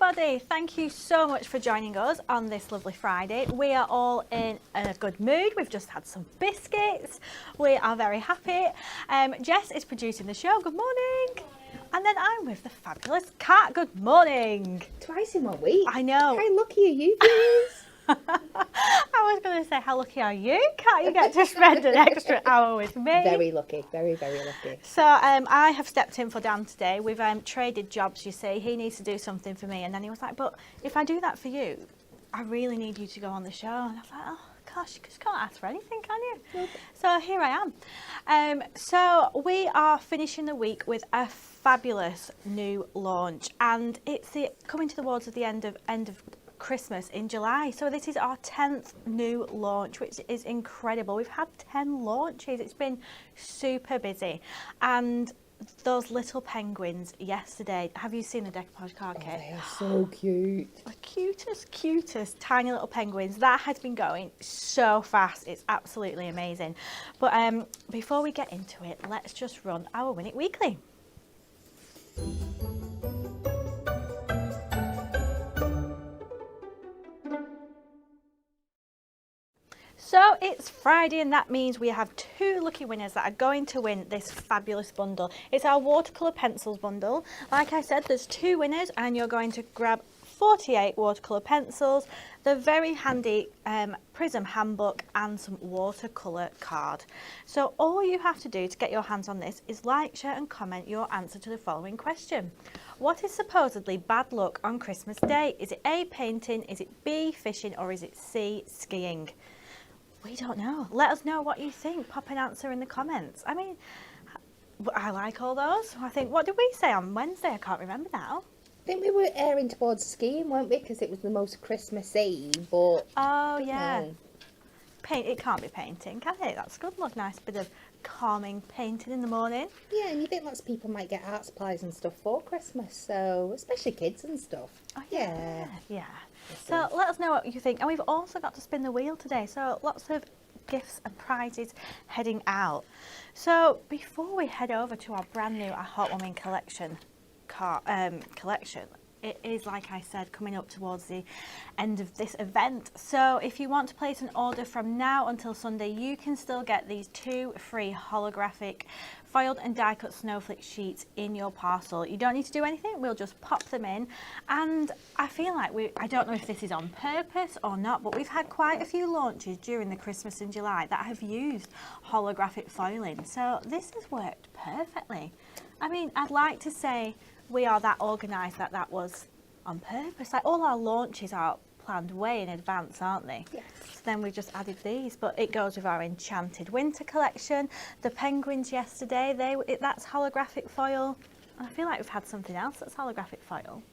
everybody, thank you so much for joining us on this lovely Friday. We are all in a good mood. We've just had some biscuits. We are very happy. Jess is producing the show. Good morning. And then I'm with the fabulous Kat. Good morning. Twice in 1 week. I know. How lucky are you guys? I was going to say, how lucky are you, Kat? You get to spend an extra hour with me. Very lucky, very, very lucky. So I have stepped in for Dan today. We've traded jobs, you see. He needs to do something for me. And then he was like, but if I do that for you, I really need you to go on the show. And I was like, oh, gosh, you just can't ask for anything, can you? Nope. So here I am. So we are finishing the week with a fabulous new launch. And it's coming towards the end of Christmas in July. So this is our 10th new launch, which is incredible. We've had 10 launches. It's been super busy. And those little penguins yesterday, have you seen the decoupage card kit? They are so cute. The cutest tiny little penguins. That has been going so fast. It's absolutely amazing. But before we get into it, let's just run our Win It Weekly. So it's Friday, and that means we have 2 lucky winners that are going to win this fabulous bundle. It's our watercolour pencils bundle. Like I said, there's 2 winners and you're going to grab 48 watercolour pencils, the very handy Prism handbook and some watercolour card. So all you have to do to get your hands on this is like, share and comment your answer to the following question. What is supposedly bad luck on Christmas Day? Is it A, painting, is it B, fishing, or is it C, skiing? We don't know. Let us know what you think. Pop an answer in the comments. I mean, I like all those. I think, what did we say on Wednesday? I can't remember now. I think we were airing towards skiing, weren't we? Because it was the most Christmassy, but... Oh, yeah. Paint. It can't be painting, can it? That's good. Look, nice bit of calming painting in the morning. Yeah, and you think lots of people might get art supplies and stuff for Christmas, so especially kids and stuff. Oh, yeah. So let us know what you think. And we've also got to spin the wheel today, so lots of gifts and prizes heading out. So before we head over to our brand new Heartwarming collection, it is, like I said, coming up towards the end of this event. So if you want to place an order from now until Sunday, you can still get these 2 free holographic foiled and die cut snowflake sheets in your parcel. You don't need to do anything, we'll just pop them in. And I feel like I don't know if this is on purpose or not, but we've had quite a few launches during the Christmas and July that have used holographic foiling. So this has worked perfectly. I mean, I'd like to say we are that organised that was on purpose. Like all our launches are planned way in advance, aren't they? Yes. So then we've just added these, but it goes with our Enchanted Winter collection. The penguins yesterday, that's holographic foil. I feel like we've had something else that's holographic foil.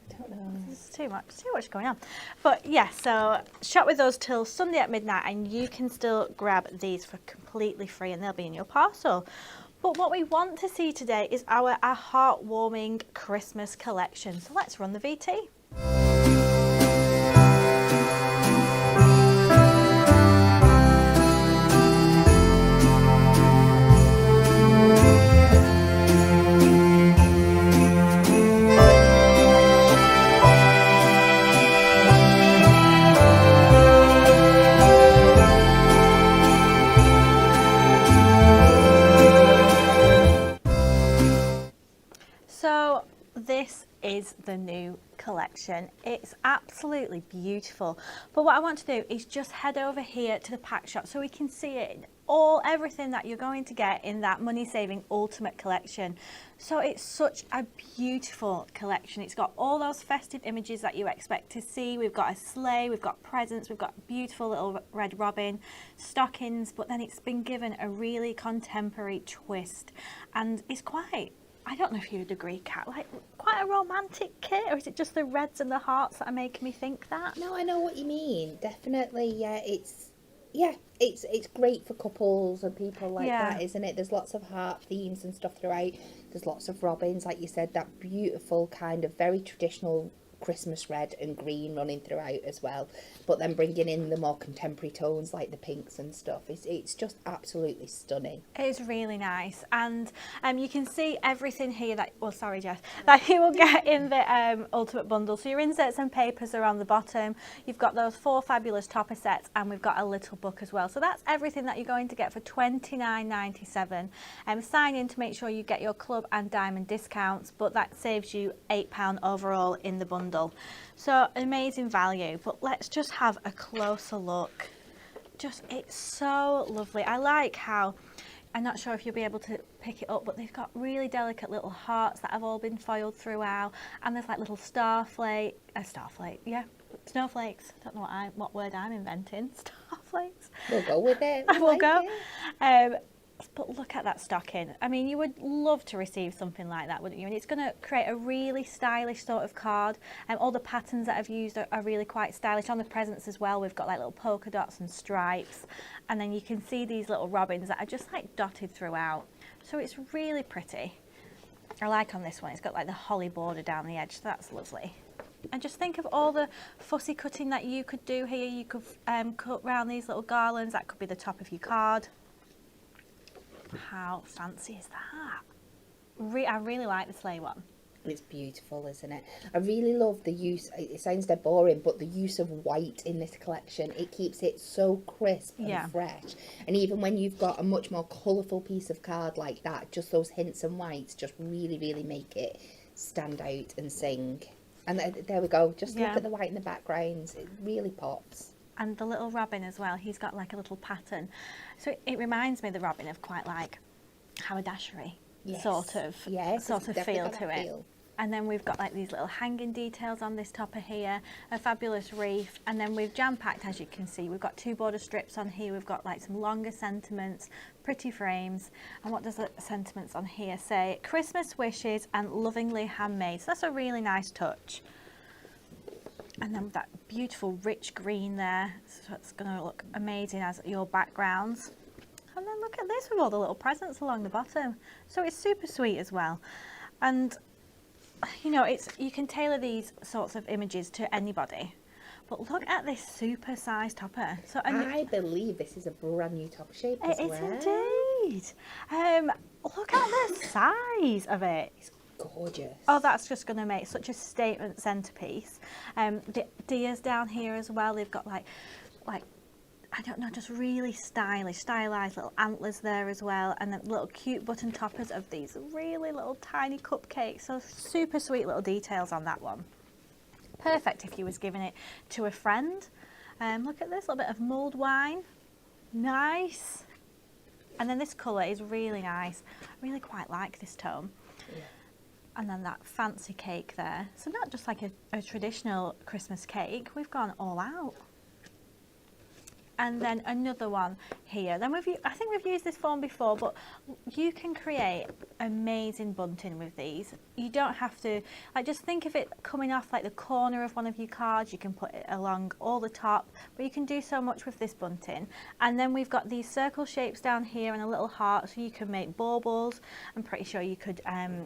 I don't know. There's too much going on. But yeah, so shop with us till Sunday at midnight and you can still grab these for completely free and they'll be in your parcel. But what we want to see today is our Heartwarming Christmas collection. So let's run the VT. So this is the new collection. It's absolutely beautiful. But what I want to do is just head over here to the pack shop so we can see it everything that you're going to get in that money saving ultimate collection. So it's such a beautiful collection. It's got all those festive images that you expect to see. We've got a sleigh, we've got presents, we've got beautiful little red robin, stockings, but then it's been given a really contemporary twist and it's quite, I don't know if you would agree, Kat, like quite a romantic kit, or is it just the reds and the hearts that are making me think that? No, I know what you mean. Definitely, yeah, it's great for couples and people like that, isn't it? There's lots of heart themes and stuff throughout. There's lots of robins, like you said, that beautiful kind of very traditional Christmas red and green running throughout as well, but then bringing in the more contemporary tones like the pinks and stuff. It's just absolutely stunning. It's really nice, and you can see everything here that, well, sorry Jess, that you will get in the Ultimate Bundle. So your inserts and papers are on the bottom, you've got those 4 fabulous topper sets, and we've got a little book as well. So that's everything that you're going to get for £29.97. Sign in to make sure you get your club and diamond discounts, but that saves you £8 overall in the bundle. So amazing value, but let's just have a closer look. Just, it's so lovely. I like how, I'm not sure if you'll be able to pick it up, but they've got really delicate little hearts that have all been foiled throughout, and there's like little snowflakes. Don't know what word I'm inventing. Starflakes. We'll go with it. We'll go. But look at that stocking. I mean, you would love to receive something like that, wouldn't you? And it's going to create a really stylish sort of card. All the patterns that I've used are really quite stylish. On the presents as well, we've got like little polka dots and stripes. And then you can see these little robins that are just like dotted throughout. So it's really pretty. I like on this one, it's got like the holly border down the edge, so that's lovely. And just think of all the fussy cutting that you could do here. You could cut around these little garlands. That could be the top of your card. How fancy is that? I really like the sleigh one. It's beautiful, isn't it? I really love the use, it sounds dead boring, but the use of white in this collection. It keeps it so crisp and fresh. And even when you've got a much more colourful piece of card like that, just those hints and whites just really, really make it stand out and sing. And there we go. Just look at the white in the background. It really pops. And the little robin as well, he's got like a little pattern. So it reminds me, the robin, of quite like haberdashery sort of feel to it. And then we've got like these little hanging details on this topper here, a fabulous wreath, and then we've jam-packed, as you can see, we've got 2 border strips on here, we've got like some longer sentiments, pretty frames, and what does the sentiments on here say? Christmas wishes and lovingly handmade. So that's a really nice touch. And then that beautiful rich green there, so it's going to look amazing as your backgrounds. And then look at this with all the little presents along the bottom. So it's super sweet as well. And you know, you can tailor these sorts of images to anybody. But look at this super sized topper. So I believe this is a brand new top shape as well. It is indeed. Look at the size of it. It's gorgeous. Oh, that's just going to make such a statement centerpiece. The deers down here as well. They've got like I don't know, just really stylized little antlers there as well, and then little cute button toppers of these really little tiny cupcakes. So super sweet little details on that one. Perfect if you was giving it to a friend. Look at this, little bit of mulled wine. Nice. And then this colour is really nice. I really quite like this tone. Yeah. And then that fancy cake there. So not just like a traditional Christmas cake, we've gone all out. And then another one here. Then I think we've used this form before, but you can create amazing bunting with these. You don't have to, like, just think of it coming off like the corner of one of your cards. You can put it along all the top, but you can do so much with this bunting. And then we've got these circle shapes down here and a little heart, so you can make baubles. I'm pretty sure you could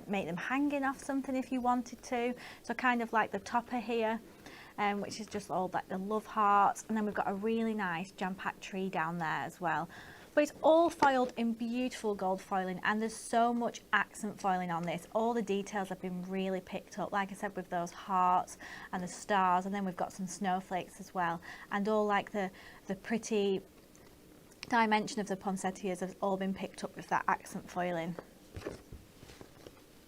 make them hanging off something if you wanted to. So kind of like the topper here. Which is just all like the love hearts, and then we've got a really nice jam-packed tree down there as well. But it's all foiled in beautiful gold foiling, and there's so much accent foiling on this. All the details have been really picked up, like I said, with those hearts and the stars, and then we've got some snowflakes as well, and all like the pretty dimension of the poinsettias has all been picked up with that accent foiling.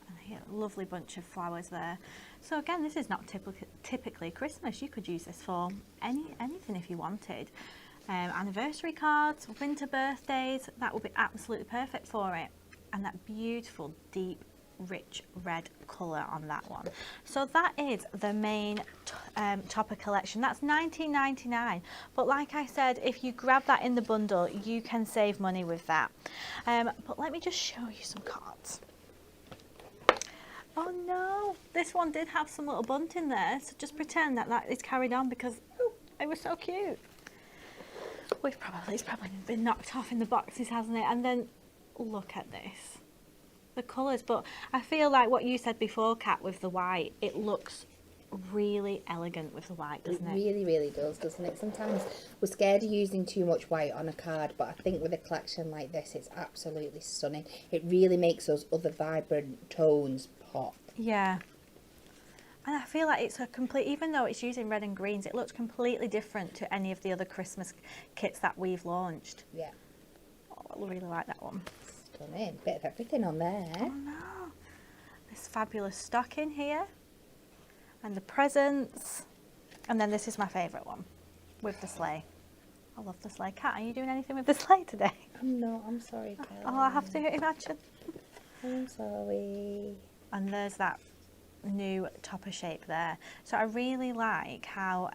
And here, lovely bunch of flowers there. So again, this is not typically Christmas. You could use this for anything if you wanted. Anniversary cards, winter birthdays, that would be absolutely perfect for it. And that beautiful, deep, rich red colour on that one. So that is the main topper collection. That's $19.99. But like I said, if you grab that in the bundle, you can save money with that. But let me just show you some cards. Oh no, this one did have some little bunting there, so just pretend that is carried on because it was so cute. It's probably been knocked off in the boxes, hasn't it? And then look at this, the colours. But I feel like what you said before, Kat, with the white, it looks really elegant with the white, doesn't it? It really, really does, doesn't it? Sometimes we're scared of using too much white on a card, but I think with a collection like this, it's absolutely stunning. It really makes those other vibrant tones pop. Yeah. And I feel like it's a complete, even though it's using red and greens, it looks completely different to any of the other Christmas kits that we've launched. Yeah. Oh, I really like that one. Stunning. Bit of everything on there. Oh no. This fabulous stocking here. And the presents. And then this is my favourite one with the sleigh. I love the sleigh. Kat, are you doing anything with the sleigh today? I'm not. I'm sorry, Kelly. Oh, I have to imagine. I'm sorry. And there's that new topper shape there. So I really like how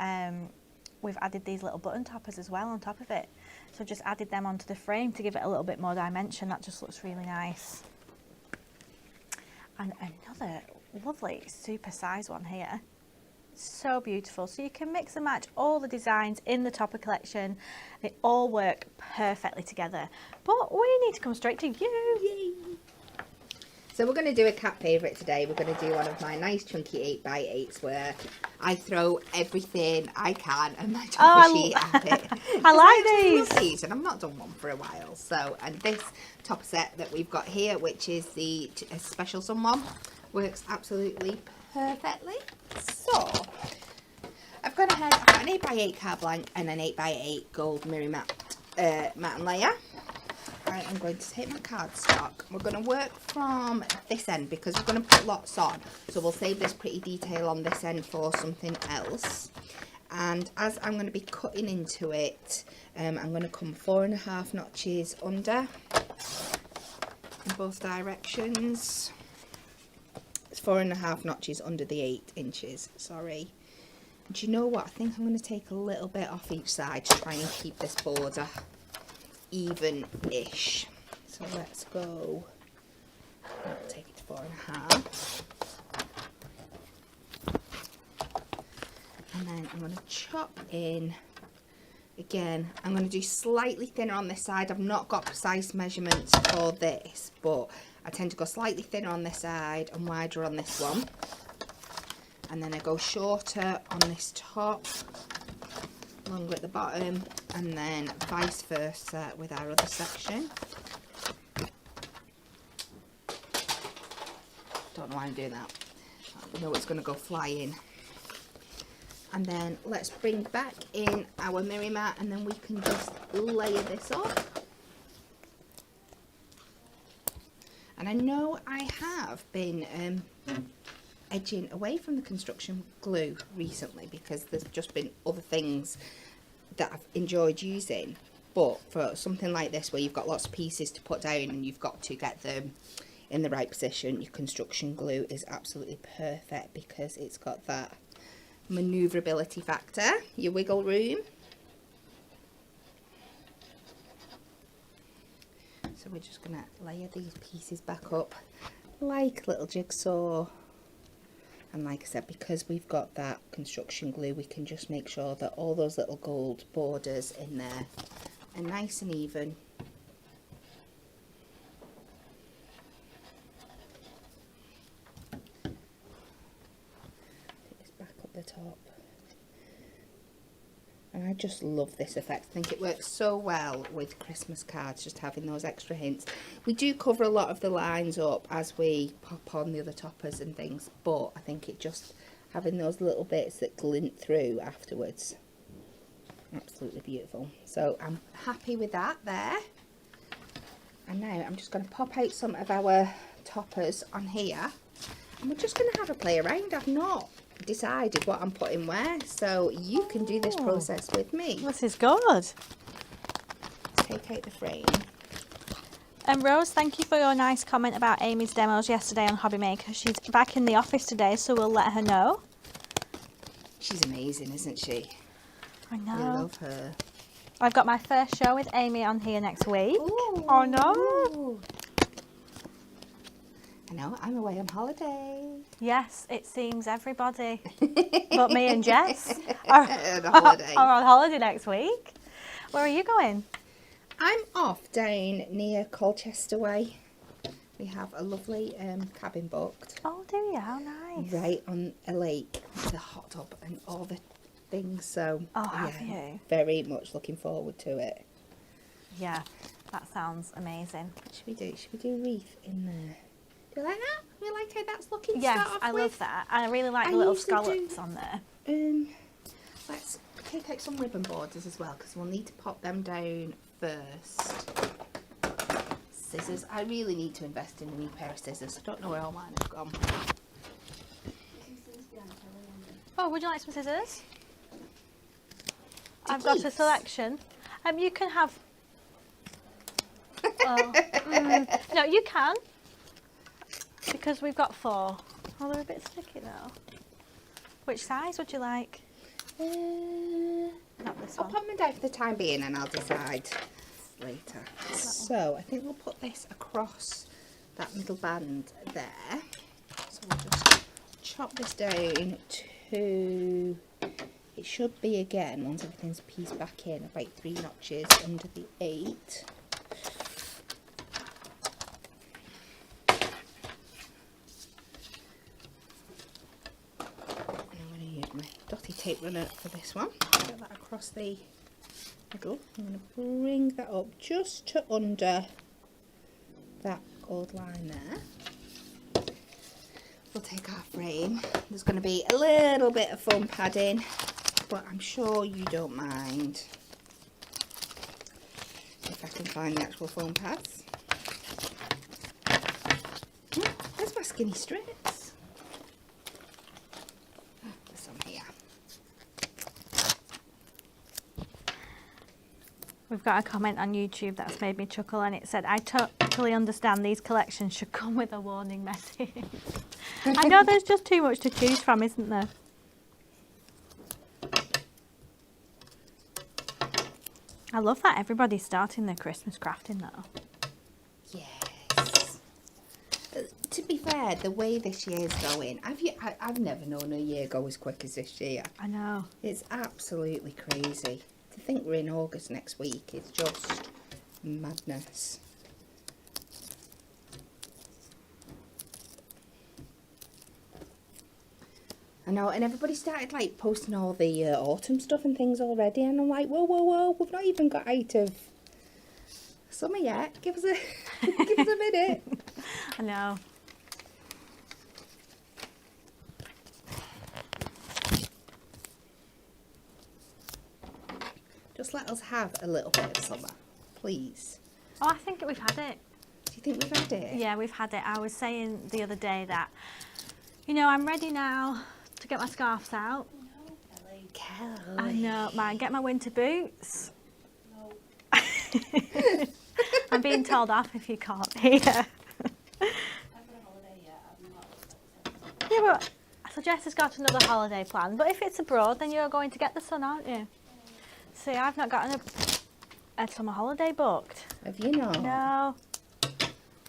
we've added these little button toppers as well on top of it. So just added them onto the frame to give it a little bit more dimension. That just looks really nice. And another lovely super size one here. So beautiful. So you can mix and match all the designs in the topper collection. They all work perfectly together. But we need to come straight to you. Yay. So we're going to do a cat favourite today. We're going to do one of my nice chunky 8x8s where I throw everything I can and my topper sheet at it. I like love these, and I've not done one for a while. So, and this topper set that we've got here, which is the special one, works absolutely perfectly. So I've gone ahead, I've got an 8x8 card blank and an 8x8 gold mirror matte and layer. I'm going to take my cardstock. We're going to work from this end because we're going to put lots on. So we'll save this pretty detail on this end for something else. And as I'm going to be cutting into it, I'm going to come 4.5 notches under in both directions. It's 4.5 notches under the 8 inches, sorry. Do you know what? I think I'm going to take a little bit off each side to try and keep this border even-ish. So let's go. I'll take it to 4.5. And then I'm going to chop in. Again, I'm going to do slightly thinner on this side. I've not got precise measurements for this, but I tend to go slightly thinner on this side and wider on this one. And then I go shorter on this top, longer at the bottom, and then vice versa with our other section. Don't know why I'm doing that. I know it's going to go flying. And then let's bring back in our mirror mat, and then we can just layer this up. And I know I have been edging away from the construction glue recently because there's just been other things that I've enjoyed using, but for something like this where you've got lots of pieces to put down and you've got to get them in the right position, your construction glue is absolutely perfect because it's got that manoeuvrability factor, your wiggle room. So we're just going to layer these pieces back up like little jigsaw. And like I said, because we've got that construction glue, we can just make sure that all those little gold borders in there are nice and even. Take this back up the top. And I just love this effect. I think it works so well with Christmas cards, just having those extra hints. We do cover a lot of the lines up as we pop on the other toppers and things, but I think it just having those little bits that glint through afterwards. Absolutely beautiful. So I'm happy with that there. And now I'm just going to pop out some of our toppers on here. And we're just going to have a play around. I've not decided what I'm putting where, so you can do this process with me. This is good. Let's take out the frame. And Rose, thank you for your nice comment about Amy's demos yesterday on Hobby Maker. She's back in the office today, so we'll let her know. She's amazing, isn't she? I know. I love her. I've got my first show with Amy on here next week. Ooh. Oh no. I know, I'm away on holiday. Yes, it seems everybody but me and Jess are on holiday next week. Where are you going? I'm off down near Colchester way. We have a lovely cabin booked. Oh, do you? How nice. Right on a lake with a hot tub and all the things. So, Oh, have you? Very much looking forward to it. Yeah, that sounds amazing. Should we do a wreath in there? Do you like that? You like how that's looking to Yes, start off I with? love that. I really like the little usually scallops on there. Let's take out some ribbon borders as well, because we'll need to pop them down first. Scissors. I really need to invest in a new pair of scissors. I don't know where all mine have gone. Oh, would you like some scissors? I've got a selection. You can have... no, you can. Because we've got 4. Oh, they're a bit sticky though. Which size would you like? Not this I'll one. pop them down for the time being and I'll decide later. So I think we'll put this across that middle band there. So we'll just chop this down to, it should be again, once everything's pieced back in, about 3 notches under the 8. Dotty tape runner for this one. Get that across the middle. I'm going to bring that up just to under that gold line there. We'll take our frame. There's going to be a little bit of foam padding, but I'm sure you don't mind if I can find the actual foam pads. There's my skinny strips. There's some here. We've got a comment on YouTube that's made me chuckle, and it said, I totally understand these collections should come with a warning message. I know there's just too much to choose from, isn't there? I love that everybody's starting their Christmas crafting though. Yes. To be fair, the way this year's going, I've never known a year go as quick as this year. I know. It's absolutely crazy. To think we're in August next week, it's just madness. I know, and everybody started like posting all the autumn stuff and things already, and I'm like, whoa, we've not even got out of summer yet. Give us a give us a minute. I know. Just let us have a little bit of summer, please. Oh, I think we've had it. Do you think we've had it? Yeah, we've had it. I was saying the other day that, you know, I'm ready now to get my scarves out. No, Kelly. I know, get my winter boots. No. I'm being told off if you can't hear. Yeah, but so Jess has got another holiday planned. But if it's abroad, then you're going to get the sun, aren't you? See, I've not got a summer holiday booked. Have you not? No.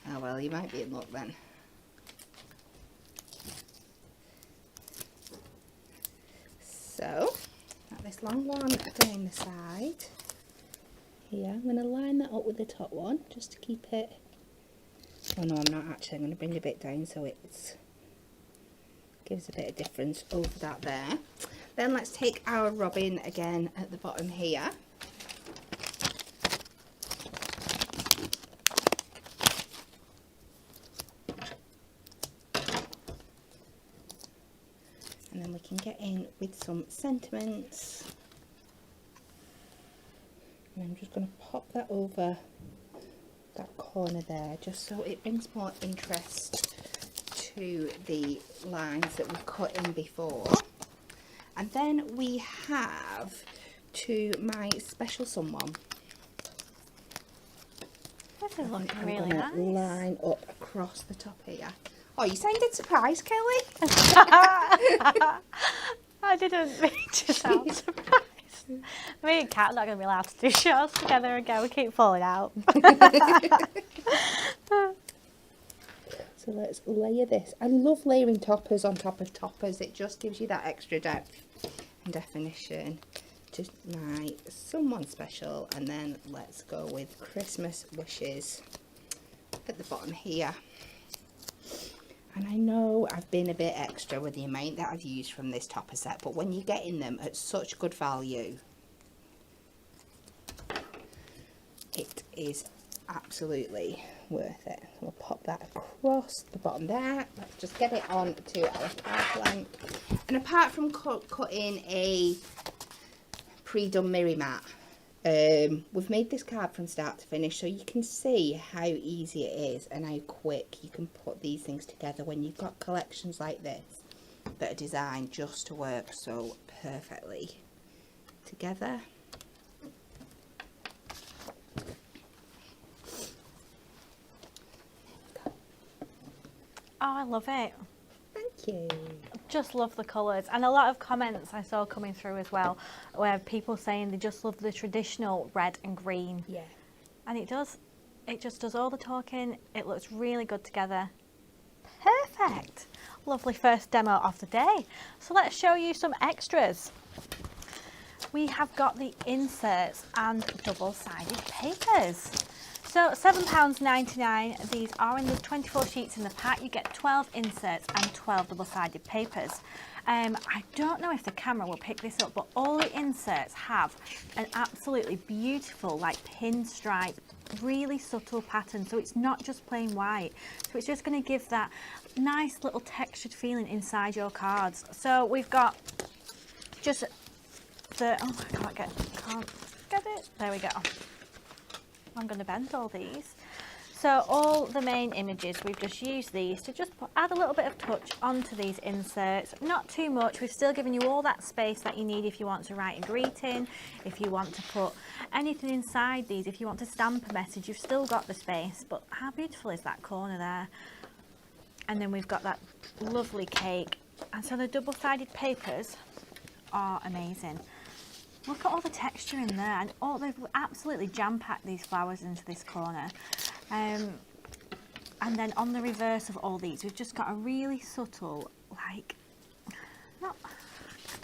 Oh well, you might be in luck then. So, got this long one down the side. Here, I'm going to line that up with the top one, just to keep it... Oh no, I'm not actually. I'm going to bring a bit down so it gives a bit of difference over that there. Then let's take our robin again at the bottom here. And then we can get in with some sentiments. And I'm just going to pop that over that corner there, just so it brings more interest to the lines that we cut in before. And then we have to my special someone. This is looking I'm really gonna nice. line up across the top here. Oh, you sounded surprised, Kelly. I didn't mean to sound surprised. Me and Kat are not going to be allowed to do shows together again. We keep falling out. So let's layer this. I love layering toppers on top of toppers. It just gives you that extra depth and definition to my someone special. And then let's go with Christmas wishes look at the bottom here. And I know I've been a bit extra with the amount that I've used from this topper set, but when you're getting them at such good value, it is absolutely worth it. So we'll pop that across the bottom there. Let's just get it on to our card blank. And apart from cutting a pre-done mirror mat, we've made this card from start to finish, so you can see how easy it is and how quick you can put these things together when you've got collections like this that are designed just to work so perfectly together. Oh, I love it. Thank you. Just love the colours, and a lot of comments I saw coming through as well where people saying they just love the traditional red and green. Yeah. And it just does all the talking. It looks really good together. Perfect. Lovely first demo of the day. So let's show you some extras. We have got the inserts and double-sided papers. So £7.99, these are in the 24 sheets in the pack. You get 12 inserts and 12 double-sided papers. I don't know if the camera will pick this up, but all the inserts have an absolutely beautiful, like, pinstripe, really subtle pattern. So it's not just plain white. So it's just going to give that nice little textured feeling inside your cards. So we've got just the, oh, I can't get it. There we go. I'm going to bend all these. So all the main images, we've just used these to just add a little bit of touch onto these inserts. Not too much. We've still given you all that space that you need if you want to write a greeting, if you want to put anything inside these, if you want to stamp a message, you've still got the space. But how beautiful is that corner there? And then we've got that lovely cake. And so the double-sided papers are amazing. Look at all the texture in there, and they've absolutely jam-packed these flowers into this corner. And then on the reverse of all these, we've just got a really subtle, like, I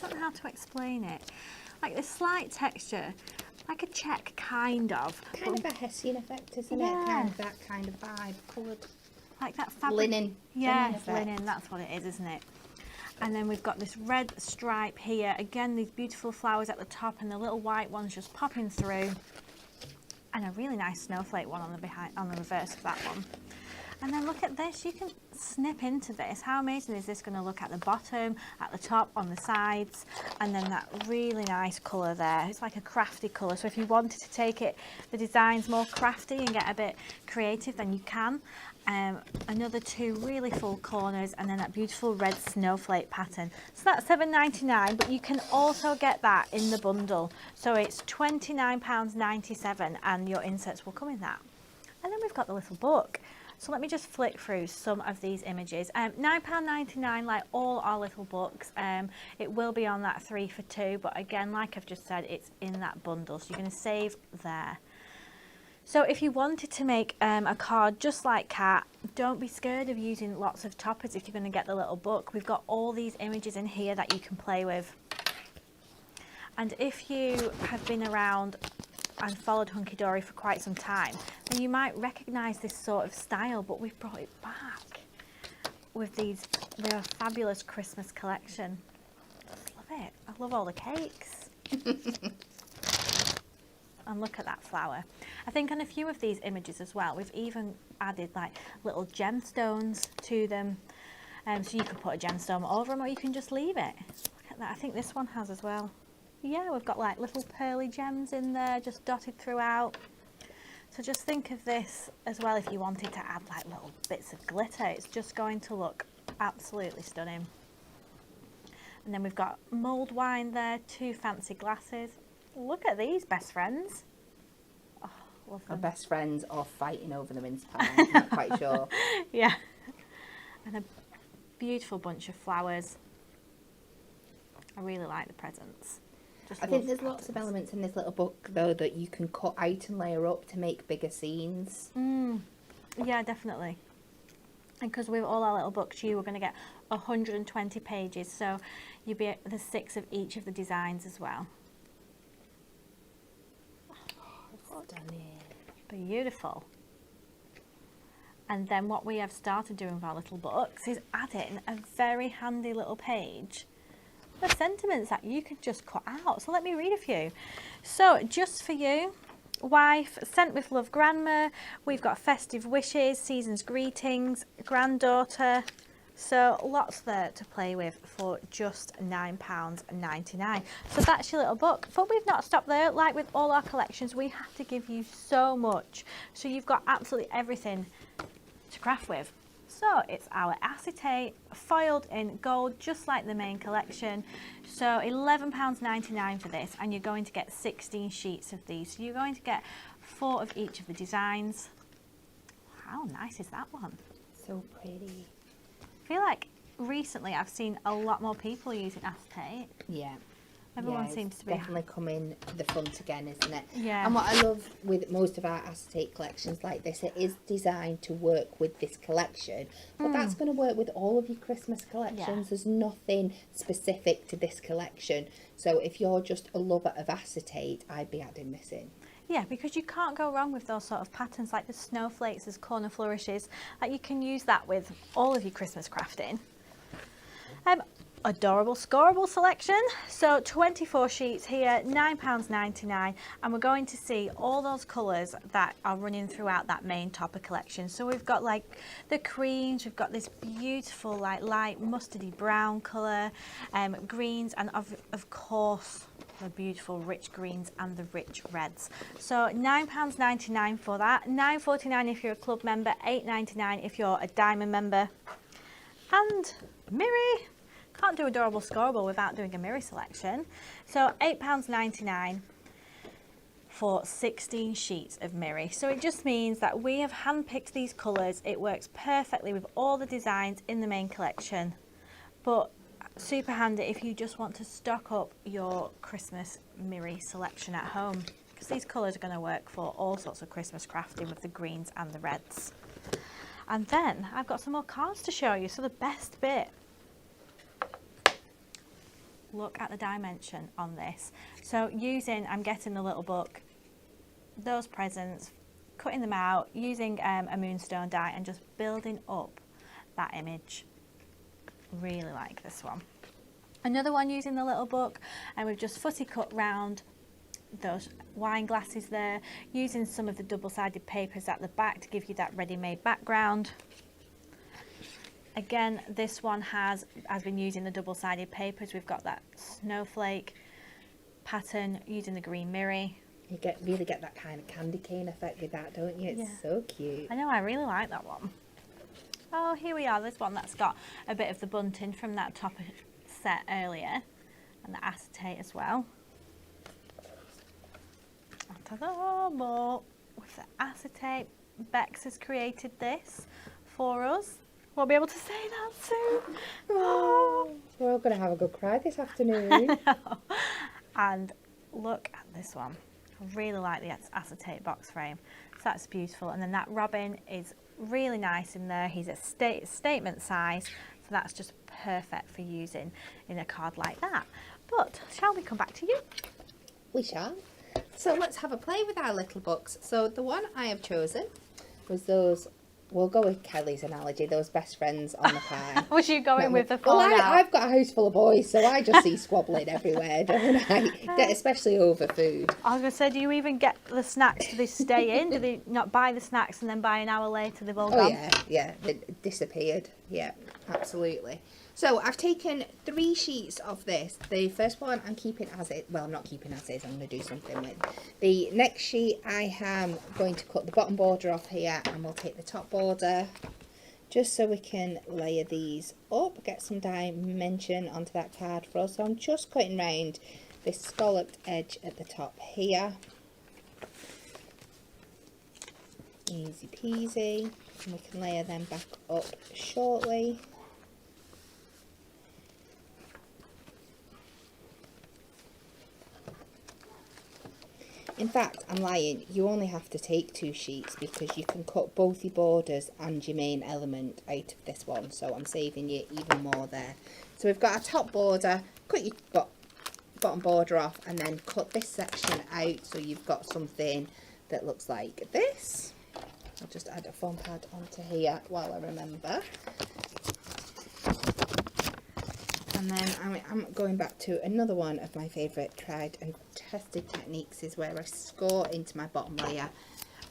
don't know how to explain it, like this slight texture, like a check, kind of. Kind of a Hessian effect, isn't it? Kind of that kind of vibe, coloured. Like that fabric. Linen. Yeah, linen, that's what it is, isn't it? And then we've got this red stripe here. Again, these beautiful flowers at the top and the little white ones just popping through. And a really nice snowflake one on the reverse of that one. And then look at this, you can snip into this. How amazing is this going to look at the bottom, at the top, on the sides, and then that really nice colour there. It's like a crafty colour, so if you wanted to take it, the design's more crafty and get a bit creative, then you can. Another two really full corners, and then that beautiful red snowflake pattern. So that's £7.99, but you can also get that in the bundle. So it's £29.97, and your inserts will come in that. And then we've got the little book. So let me just flick through some of these images. £9.99, like all our little books. It will be on that 3 for 2, but again, like I've just said, it's in that bundle, so you're going to save there. So if you wanted to make a card just like Kat, don't be scared of using lots of toppers if you're going to get the little book. We've got all these images in here that you can play with. And if you have been around and followed Hunky Dory for quite some time, then you might recognise this sort of style, but we've brought it back with their fabulous Christmas collection. I just love it. I love all the cakes. And look at that flower. I think on a few of these images as well, we've even added like little gemstones to them. So you could put a gemstone over them, or you can just leave it. Look at that. I think this one has as well. Yeah, we've got like little pearly gems in there, just dotted throughout. So just think of this as well if you wanted to add like little bits of glitter. It's just going to look absolutely stunning. And then we've got mulled wine there, 2 fancy glasses. Look at these best friends. Oh, love them. Our best friends are fighting over the mince pie, I'm not quite sure. Yeah. And a beautiful bunch of flowers. I really like the presents. I think there's lots of elements in this little book though that you can cut out and layer up to make bigger scenes. Yeah, definitely. And because with all our little books, you were going to get 120 pages, so you'll be the 6 of each of the designs as well. Stunning. Beautiful. And then what we have started doing with our little books is adding a very handy little page for sentiments that you can just cut out. So let me read a few. So just for you, wife, sent with love, grandma. We've got festive wishes, season's greetings, granddaughter. So lots there to play with for just £9.99. So that's your little book. But we've not stopped there. Like with all our collections, we have to give you so much. So you've got absolutely everything to craft with. So it's our acetate foiled in gold, just like the main collection. So £11.99 for this, and you're going to get 16 sheets of these. So you're going to get 4 of each of the designs. How nice is that one? So pretty. I feel like recently I've seen a lot more people using acetate. Yeah. Everyone seems to be definitely coming to the front again, isn't it? Yeah. And what I love with most of our acetate collections like this, it is designed to work with this collection, but that's going to work with all of your Christmas collections. Yeah. There's nothing specific to this collection. So if you're just a lover of acetate, I'd be adding this in. Yeah, because you can't go wrong with those sort of patterns like the snowflakes, there's corner flourishes. Like you can use that with all of your Christmas crafting. Adorable scoreable selection. So 24 sheets here, £9.99, and we're going to see all those colours that are running throughout that main topper collection. So we've got like the creams, we've got this beautiful like light mustardy brown colour, greens, and of course the beautiful rich greens and the rich reds. So £9.99 for that, £9.49 if you're a club member, £8.99 if you're a diamond member. And Miri, can't do adorable scoreable without doing a Miri selection. So £8.99 for 16 sheets of Miri. So it just means that we have handpicked these colours. It works perfectly with all the designs in the main collection, but super handy if you just want to stock up your Christmas Miri selection at home, because these colours are going to work for all sorts of Christmas crafting with the greens and the reds. And then I've got some more cards to show you. So the best bit, look at the dimension on this. So I'm getting the little book, those presents, cutting them out, using a moonstone die and just building up that image. Really like this one. Another one using the little book, and we've just footy cut round those wine glasses there, using some of the double-sided papers at the back to give you that ready-made background. Again, this one has been using the double-sided papers. We've got that snowflake pattern using the green Miri. You really get that kind of candy cane effect with that, don't you? It's so cute. I know, I really like that one. Oh, here we are. This one that's got a bit of the bunting from that top set earlier, and the acetate as well. Ta-da! More with the acetate. Bex has created this for us. We'll be able to say that soon. Oh, we're all going to have a good cry this afternoon. And look at this one. I really like the acetate box frame. So that's beautiful. And then that robin is really nice in there. He's a statement size, so that's just perfect for using in a card like that. But shall we come back to you? We shall. So let's have a play with our little books. So the one I have chosen was those, we'll go with Kelly's analogy, those best friends on the pie. Was you going with the Well, fallout? I've got a house full of boys, so I just see squabbling everywhere, don't I? Especially over food. I was going to say, do you even get the snacks? Do they stay in? Do they not buy the snacks and then by an hour later they've all gone? Yeah, they disappeared. Yeah, absolutely. So I've taken 3 sheets of this. The first one I'm keeping as is. Well, I'm not keeping as is. I'm going to do something with. The next sheet I am going to cut the bottom border off here, and we'll take the top border just so we can layer these up, get some dimension onto that card for us. So I'm just cutting round this scalloped edge at the top here. Easy peasy. And we can layer them back up shortly. In fact, I'm lying, you only have to take 2 sheets because you can cut both your borders and your main element out of this one, so I'm saving you even more there. So we've got our top border, cut your bottom border off, and then cut this section out so you've got something that looks like this. I'll just add a foam pad onto here while I remember. And then I'm going back to another one of my favourite tried and tested techniques, is where I score into my bottom layer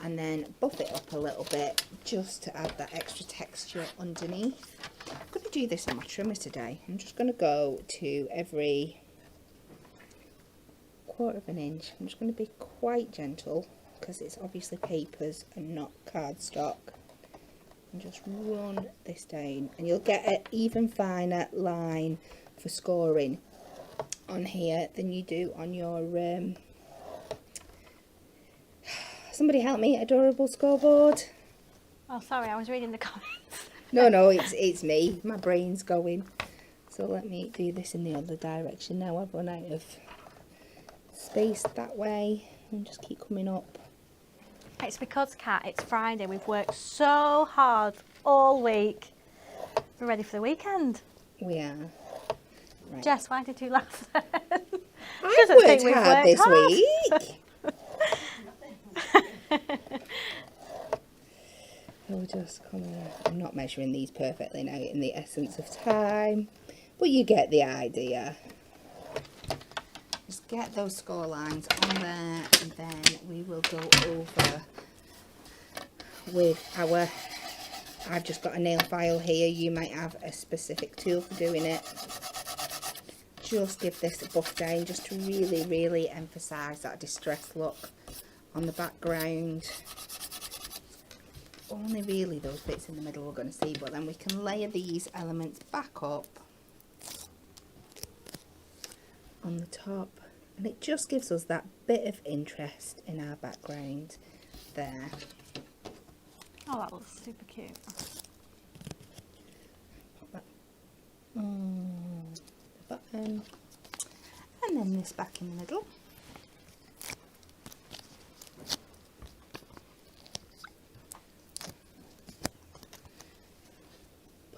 and then buff it up a little bit just to add that extra texture underneath. I'm going to do this on my trimmer today. I'm just going to go to every 1/4 inch. I'm just going to be quite gentle because it's obviously papers and not cardstock. And just run this down and you'll get an even finer line for scoring on here than you do on your somebody help me, adorable scoreboard. Oh, sorry, I was reading the comments. No, it's me, my brain's going. So let me do this in the other direction now. I've run out of space that way and just keep coming up. It's because, Kat, it's Friday. We've worked so hard all week. We're ready for the weekend. We are. Right. Jess, why did you laugh then? I've worked hard this week. I'll just come on. I'm not measuring these perfectly now in the essence of time, but you get the idea. Just get those score lines on there and then we will go over with our, I've just got a nail file here, you might have a specific tool for doing it. Just give this a buff down just to really emphasise that distressed look on the background. Only really those bits in the middle we're going to see, but then we can layer these elements back up on the top and it just gives us that bit of interest in our background there. Oh, that looks super cute. Pop that on the button and then this back in the middle.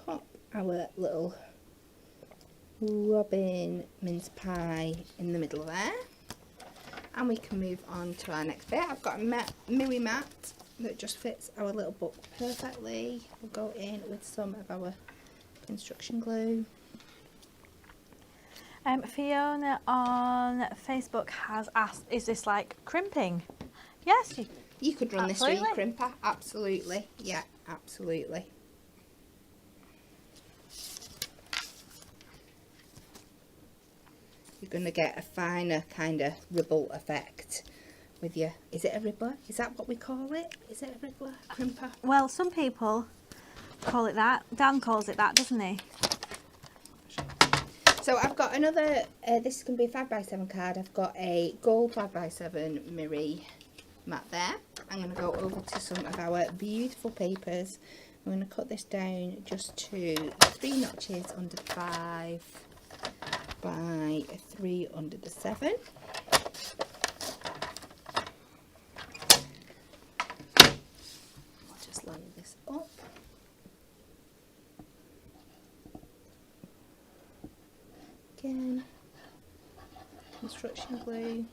Pop our little Robin mince pie in the middle there and we can move on to our next bit. I've got a Miri mat that just fits our little book perfectly. We'll go in with some of our construction glue. Fiona on Facebook has asked, is this like crimping? Yes. You could run Absolutely. this through your crimper, absolutely. Yeah, absolutely. You're going to get a finer kind of ripple effect with your, is it a ribbler? Is that what we call it? Is it a ribbler? Crimper? Well, some people call it that. Dan calls it that, doesn't he? So I've got another, this is going to be a 5x7 card. I've got a gold 5x7 Miri mat there. I'm going to go over to some of our beautiful papers. I'm going to cut this down just to 3 notches under 5 by 3 under the 7. I'll just line this up. Again, construction glue.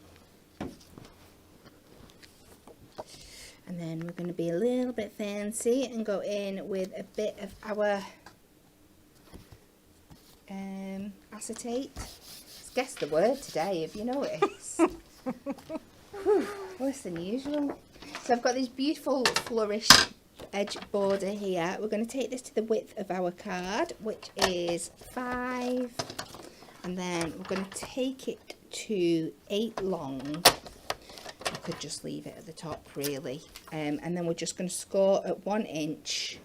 And then we're going to be a little bit fancy and go in with a bit of our acetate. Guess the word today, if you notice. Worse than usual. So I've got this beautiful flourished edge border here. We're going to take this to the width of our card, which is 5, and then we're going to take it to 8 long. I could just leave it at the top really, and then we're just going to score at 1 inch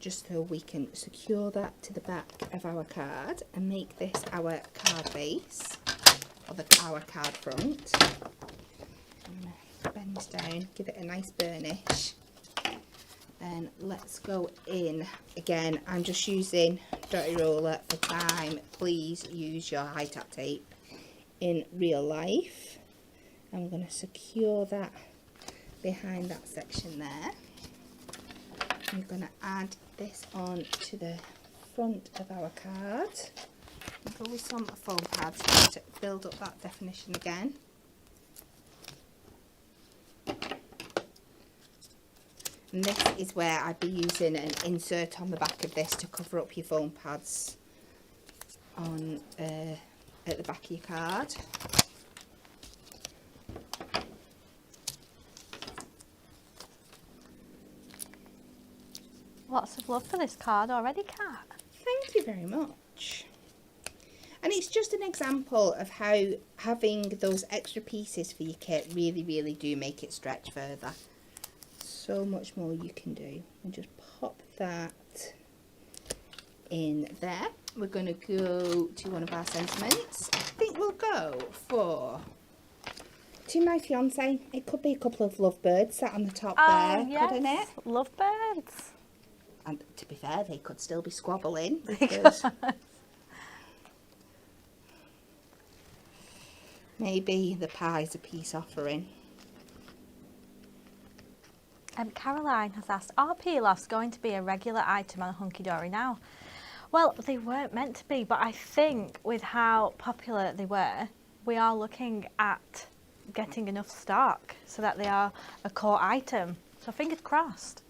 just so we can secure that to the back of our card and make this our card base, or our card front. I'm going to bend this down, give it a nice burnish. Then let's go in. Again, I'm just using dirty roller for time. Please use your high tap tape in real life. I'm going to secure that behind that section there. I'm going to add this on to the front of our card. Go with some foam pads to build up that definition again. And this is where I'd be using an insert on the back of this to cover up your foam pads on at the back of your card. Lots of love for this card already, Kat. Thank you very much. And it's just an example of how having those extra pieces for your kit really do make it stretch further. So much more you can do. And just pop that in there. We're going to go to one of our sentiments. I think we'll go for To My Fiance. It could be a couple of lovebirds sat on the top there, yes. couldn't it? Lovebirds. And to be fair, they could still be squabbling. Because maybe the pie's a peace offering. Caroline has asked, are peel-offs going to be a regular item on Hunky Dory now? Well, they weren't meant to be, but I think with how popular they were, we are looking at getting enough stock so that they are a core item. So fingers crossed.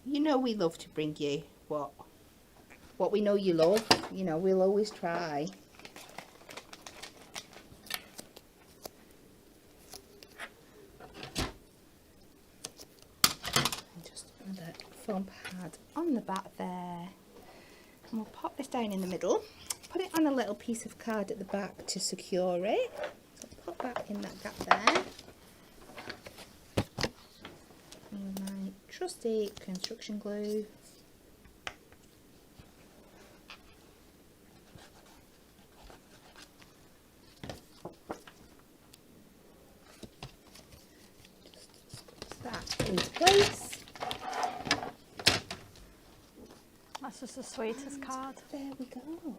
You know we love to bring you what we know you love. You know, we'll always try. Just another foam pad on the back there. And we'll pop this down in the middle. Put it on a little piece of card at the back to secure it. So pop that in that gap there. And my trusty construction glue. Just squeeze that into place. That's just the sweetest card. There we go.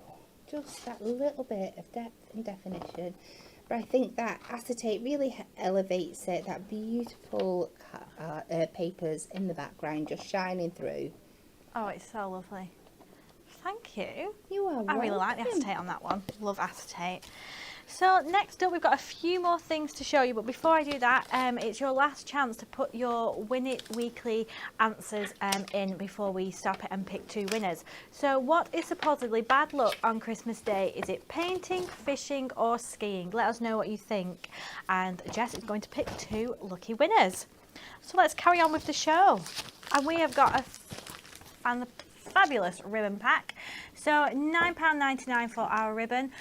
Just that little bit of depth and definition. But I think that acetate really elevates it. That beautiful papers in the background just shining through. Oh, it's so lovely. Thank you. You are I really like the welcome. acetate on that one. Love acetate. So next up, we've got a few more things to show you, but before I do that, it's your last chance to put your Win It Weekly answers in before we stop it and pick 2 winners. So what is supposedly bad luck on Christmas Day? Is it painting, fishing or skiing? Let us know what you think. And Jess is going to pick 2 lucky winners. So let's carry on with the show. And we have got a fabulous ribbon pack. So £9.99 for our ribbon.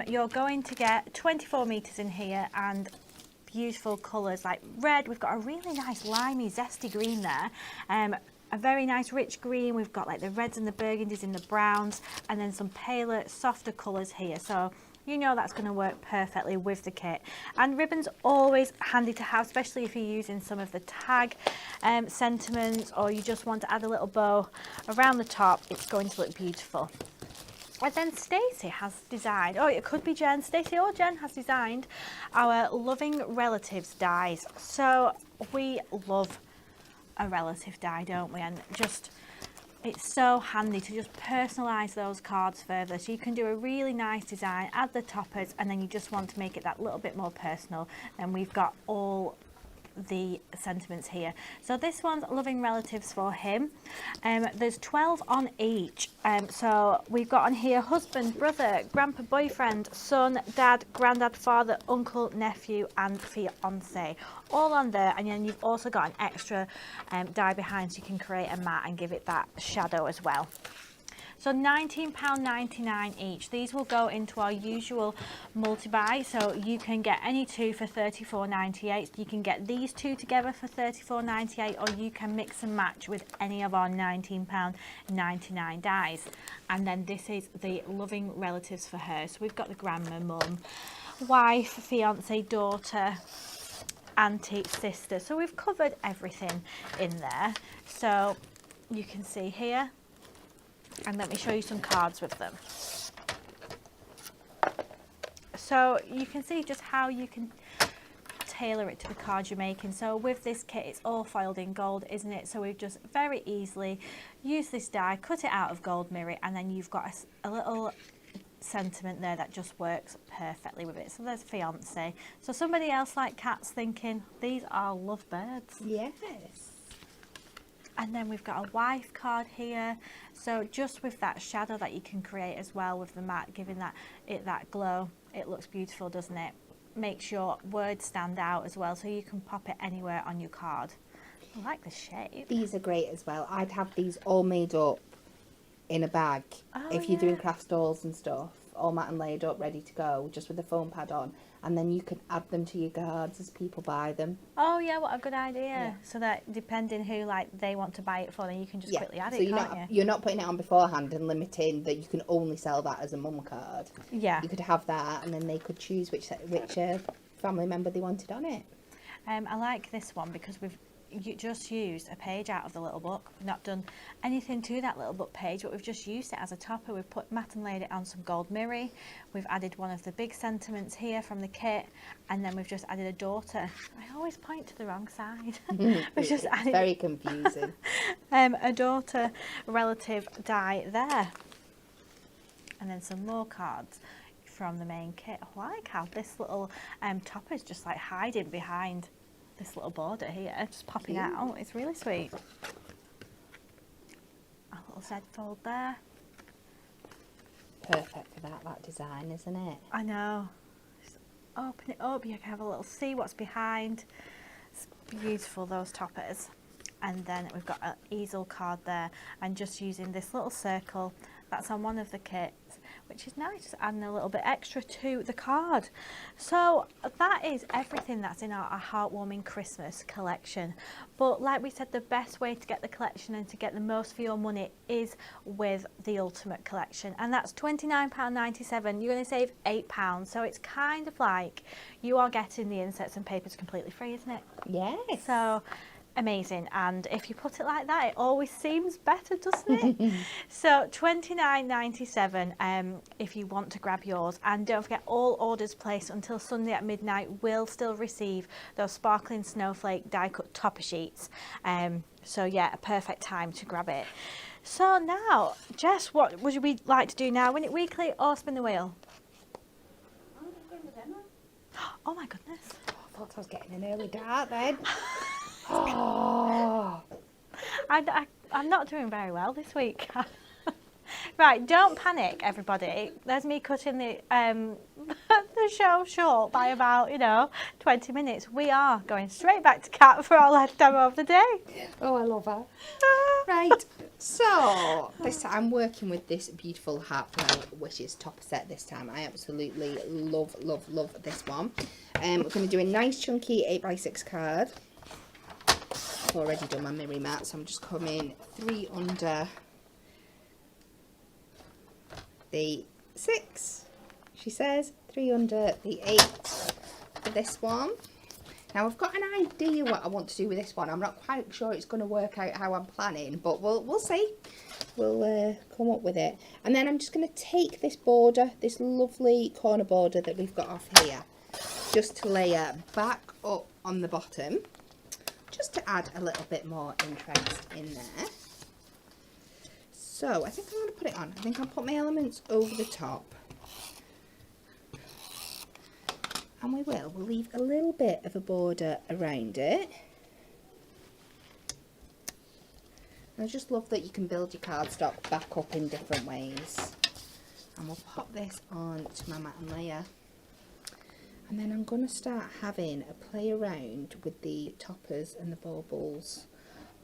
You're going to get 24 metres in here and beautiful colours like red. We've got a really nice limey zesty green there. A very nice rich green. We've got like the reds and the burgundies and the browns, and then some paler softer colours here. So you know that's going to work perfectly with the kit. And ribbon's always handy to have, especially if you're using some of the tag sentiments, or you just want to add a little bow around the top. It's going to look beautiful. And then Stacey has designed, oh, it could be Jen, Stacey or Jen has designed our Loving Relatives dies. So we love a relative die, don't we? And just, it's so handy to just personalise those cards further. So you can do a really nice design, add the toppers, and then you just want to make it that little bit more personal. And we've got all the sentiments here. So this one's Loving Relatives for him. There's 12 on each. So we've got on here husband, brother, grandpa, boyfriend, son, dad, granddad, father, uncle, nephew and fiance. All on there. And then you've also got an extra die behind, so you can create a mat and give it that shadow as well. So £19.99 each. These will go into our usual multi-buy, so you can get any 2 for $34.98. You can get these 2 together for $34.98, or you can mix and match with any of our £19.99 dies. And then this is the Loving Relatives for her. So we've got the grandma, mum, wife, fiance, daughter, auntie, sister. So we've covered everything in there. So you can see here. And let me show you some cards with them. So you can see just how you can tailor it to the card you're making. So with this kit, it's all foiled in gold, isn't it? So we've just very easily used this die, cut it out of gold mirror, and then you've got a little sentiment there that just works perfectly with it. So there's fiance. So somebody else like cats thinking, these are lovebirds. Yes. And then we've got a wife card here. So just with that shadow that you can create as well with the matte, giving that glow, it looks beautiful, doesn't it? Makes your words stand out as well, so you can pop it anywhere on your card. I like the shape. These are great as well. I'd have these all made up in a bag if you're doing craft stalls and stuff, all matte and laid up, ready to go, just with the foam pad on. And then you can add them to your cards as people buy them. Oh yeah, what a good idea. So that depending who they want to buy it for, then you can just quickly add it, can't you? You're not putting it on beforehand and limiting that you can only sell that as a mum card. Yeah. You could have that, and then they could choose which family member they wanted on it. I like this one because we've just used a page out of the little book. We've not done anything to that little book page, but we've just used it as a topper. We've put matte and laid it on some gold mirror. We've added one of the big sentiments here from the kit, and then we've just added a daughter. I always point to the wrong side. We've just added very confusing. a daughter relative die there, and then some more cards from the main kit. I like how this little topper is just like hiding behind this little border here, just popping out. It's really sweet. A little Z fold there. Perfect for that design, isn't it? I know. Just open it up, you can have a little see what's behind. It's beautiful, those toppers. And then we've got an easel card there, and just using this little circle that's on one of the kits, which is nice, just adding a little bit extra to the card. So that is everything that's in our Heartwarming Christmas collection. But like we said, the best way to get the collection and to get the most for your money is with the Ultimate Collection, and that's £29.97. You're going to save £8, so it's kind of like you are getting the inserts and papers completely free, isn't it? Yes. So amazing, and if you put it like that, it always seems better, doesn't it? So £29.97 if you want to grab yours, and don't forget, all orders placed until Sunday at midnight will still receive those sparkling snowflake die cut topper sheets. So yeah, a perfect time to grab it. So now, Jess, what would we like to do now? Win it weekly or spin the wheel? Oh my goodness. I thought I was getting an early dart then. Oh. I'm not doing very well this week. Right, don't panic, everybody. There's me cutting the show short by about 20 minutes. We are going straight back to Kat for our last demo of the day. Oh, I love her. Right, so this time I'm working with this beautiful Heartwarming Wishes topper set this time. I absolutely love this one. We're going to do a nice chunky 8x6 card. I've already done my mirror mat, so I'm just coming 3 under the 6, she says, 3 under the 8 for this one. Now I've got an idea what I want to do with this one. I'm not quite sure it's going to work out how I'm planning, but we'll see. We'll come up with it. And then I'm just going to take this border, this lovely corner border that we've got off here, just to layer back up on the bottom, just to add a little bit more interest in there. So I think I'm going to put it on. I think I'll put my elements over the top. And we'll leave a little bit of a border around it. And I just love that you can build your cardstock back up in different ways. And we'll pop this on to my matte and layer. And then I'm going to start having a play around with the toppers and the baubles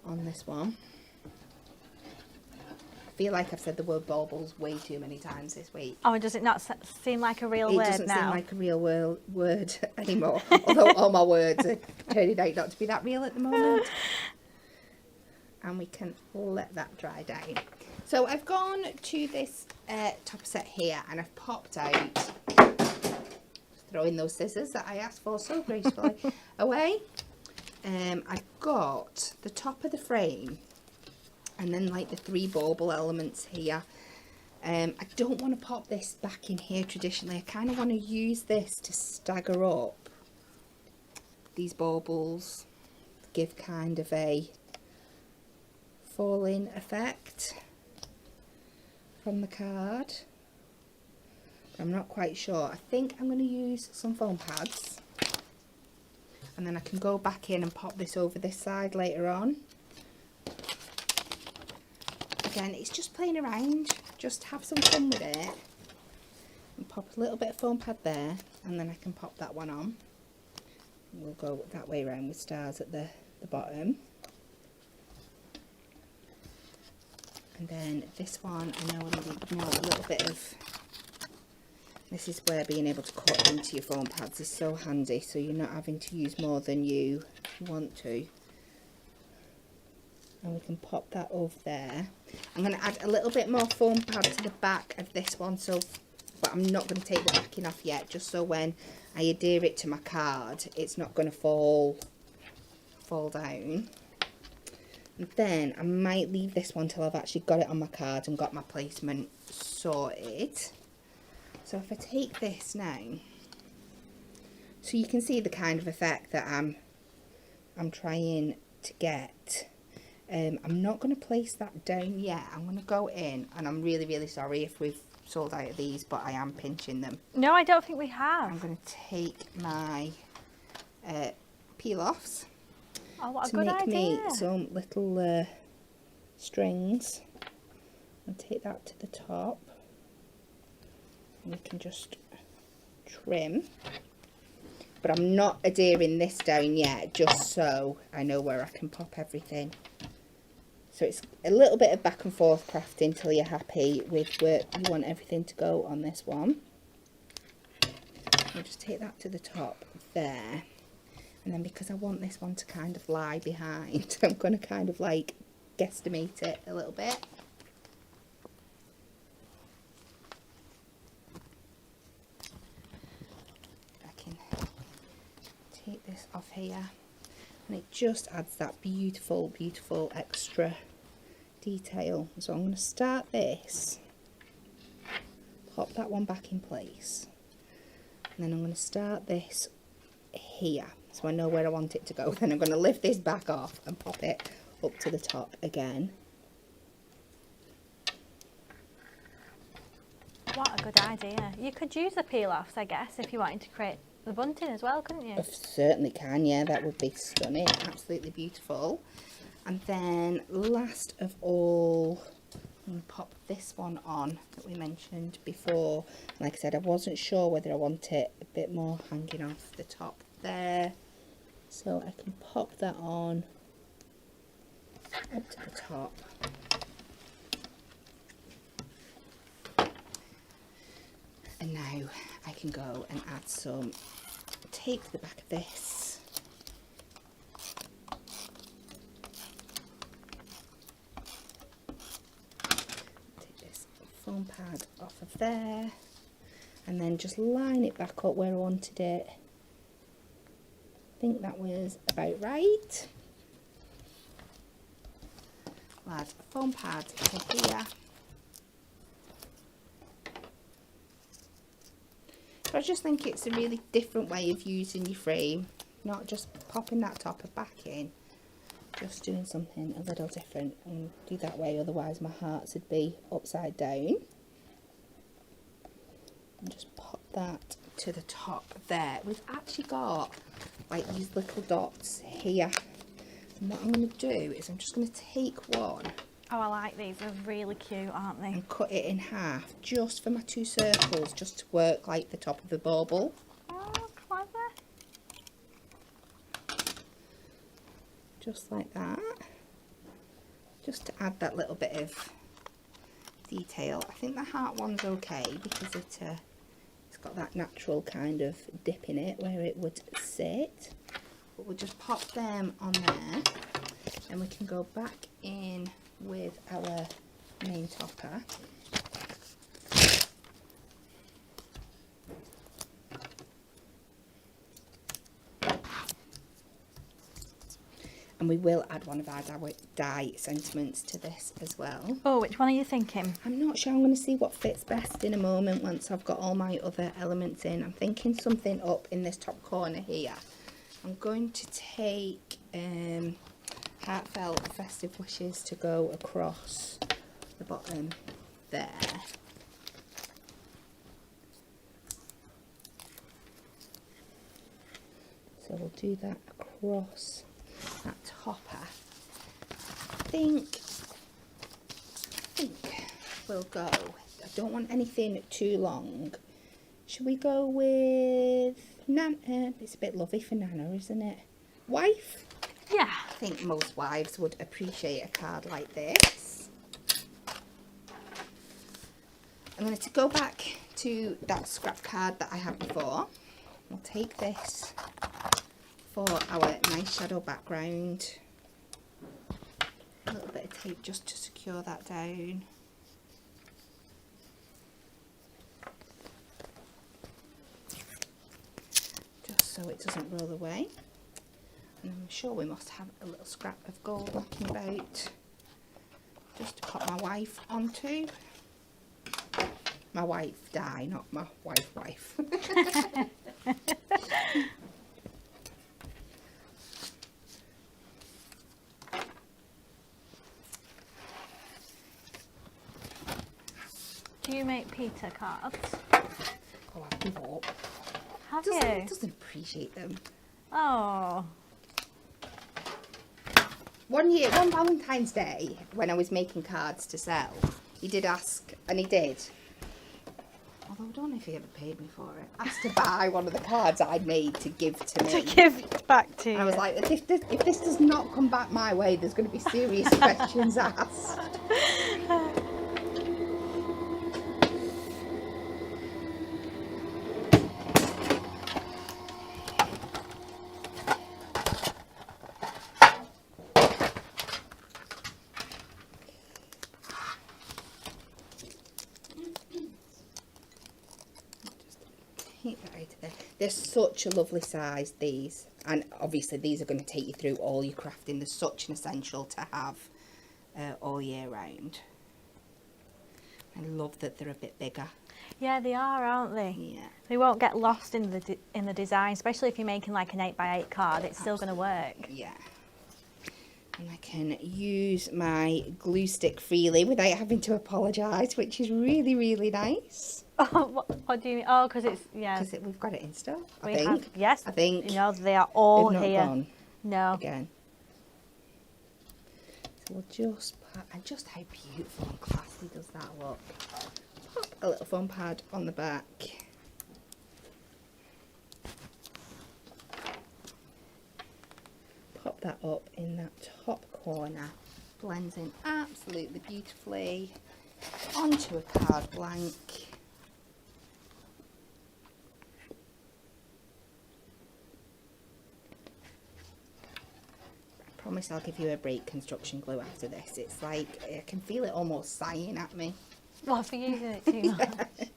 on this one. I feel like I've said the word baubles way too many times this week. Oh, and does it not seem like a real word now? It doesn't seem like a real word anymore. Although all my words are turning out not to be that real at the moment. And we can let that dry down. So I've gone to this topper set here, and I've popped out, throwing those scissors that I asked for so gracefully away. I've got the top of the frame, and then like the 3 bauble elements here. I don't want to pop this back in here traditionally. I kind of want to use this to stagger up these baubles, give kind of a falling effect from the card. I'm not quite sure. I think I'm going to use some foam pads. And then I can go back in and pop this over this side later on. Again, it's just playing around. Just have some fun with it. And pop a little bit of foam pad there. And then I can pop that one on. We'll go that way around with stars at the bottom. And then this one, I know I need more, a little bit of... This is where being able to cut into your foam pads is so handy, so you're not having to use more than you want to. And we can pop that over there. I'm going to add a little bit more foam pad to the back of this one, but I'm not going to take the backing off yet, just so when I adhere it to my card, it's not going to fall down. And then I might leave this one till I've actually got it on my card and got my placement sorted. So if I take this now, so you can see the kind of effect that I'm trying to get. I'm not going to place that down yet. I'm going to go in, and I'm really, really sorry if we've sold out of these, but I am pinching them. No, I don't think we have. I'm going to take my peel-offs to make me some little strings, and take that to the top. And we can just trim, but I'm not adhering this down yet, just so I know where I can pop everything. So it's a little bit of back and forth crafting till you're happy with where you want everything to go on this one. I'll just take that to the top there, and then because I want this one to kind of lie behind, I'm going to kind of like guesstimate it a little bit. Take this off here, and it just adds that beautiful, beautiful extra detail. So I'm going to start this, pop that one back in place, and then I'm going to start this here, so I know where I want it to go. Then I'm going to lift this back off and pop it up to the top again. What a good idea. You could use the peel-offs, I guess, if you wanted to create the bunting as well, couldn't you? I certainly can, yeah, that would be stunning, absolutely beautiful. And then last of all, I'm going to pop this one on that we mentioned before. Like I said, I wasn't sure whether I want it a bit more hanging off the top there, so I can pop that on up to the top. And now I can go and add some tape to the back of this. Take this foam pad off of there, and then just line it back up where I wanted it. I think that was about right. I'll add a foam pad to here. I just think it's a really different way of using your frame, not just popping that topper back in, just doing something a little different. And do that way, otherwise my hearts would be upside down. And just pop that to the top there. We've actually got like these little dots here, and what I'm going to do is I'm just going to take one. Oh, I like these. They're really cute, aren't they? And cut it in half, just for my two circles, just to work like the top of the bauble. Oh, clever. Just like that. Just to add that little bit of detail. I think the heart one's okay because it's got that natural kind of dip in it where it would sit. But we'll just pop them on there, and we can go back in with our main topper. And we will add one of our die sentiments to this as well. Oh, which one are you thinking? I'm not sure. I'm going to see what fits best in a moment once I've got all my other elements in. I'm thinking something up in this top corner here. I'm going to take heartfelt festive wishes to go across the bottom there. So we'll do that across that topper. I think we'll go. I don't want anything too long. Should we go with Nana? It's a bit lovely for Nana, isn't it? Wife? Yeah. I think most wives would appreciate a card like this. I'm going to go back to that scrap card that I had before. We'll take this for our nice shadow background. A little bit of tape just to secure that down. Just so it doesn't roll away. And I'm sure we must have a little scrap of gold knocking about just to pop my wife onto. My wife die, not my wife. Do you make Peter cards? Oh, I give up. Have He you? doesn't appreciate them. Oh. One Valentine's Day, when I was making cards to sell, he did ask, and he did. Although I don't know if he ever paid me for it. Asked to buy one of the cards I'd made to give to me. To give back to you. And I was like, if this does not come back my way, there's going to be serious questions asked. Take that out of there. They're such a lovely size, these, and obviously these are going to take you through all your crafting. They're such an essential to have all year round. I love that they're a bit bigger. Yeah, they are, aren't they? Yeah. They won't get lost in the design, especially if you're making like an 8x8 card. It's still going to work. Yeah. And I can use my glue stick freely without having to apologise, which is really, really nice. Oh, what do you mean? Oh, because it's, yeah. Because we've got it in stock, We I think. have, yes. I think. You know, they are all They've not here. gone No. again. So we'll just put, and just how beautiful and classy does that look. Pop a little foam pad on the back. Pop that up in that top corner. Blends in absolutely beautifully onto a card blank. I promise I'll give you a break construction glue after this. It's like, I can feel it almost sighing at me. Well, for using it too much.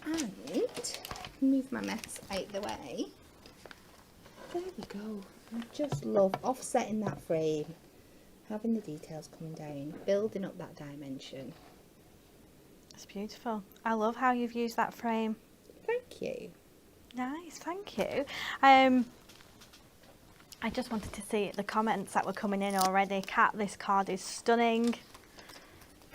And move my mess out the way. There we go. I just love offsetting that frame, having the details coming down, building up that dimension. It's beautiful. I love how you've used that frame. Thank you. Nice, thank you. I just wanted to see the comments that were coming in already. Kat, this card is stunning.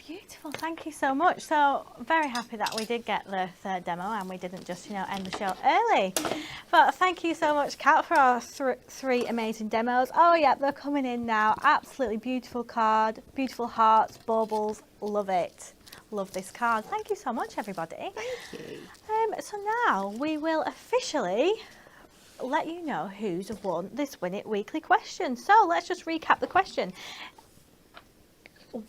Beautiful, thank you so much. So very happy that we did get the third demo and we didn't just, you know, end the show early. But thank you so much, Kat, for our three amazing demos. Oh yeah, they're coming in now. Absolutely beautiful card, beautiful hearts, baubles, love it. Love this card. Thank you so much, everybody. Thank you. So now we will officially let you know who's won this Win It Weekly question. So let's just recap the question.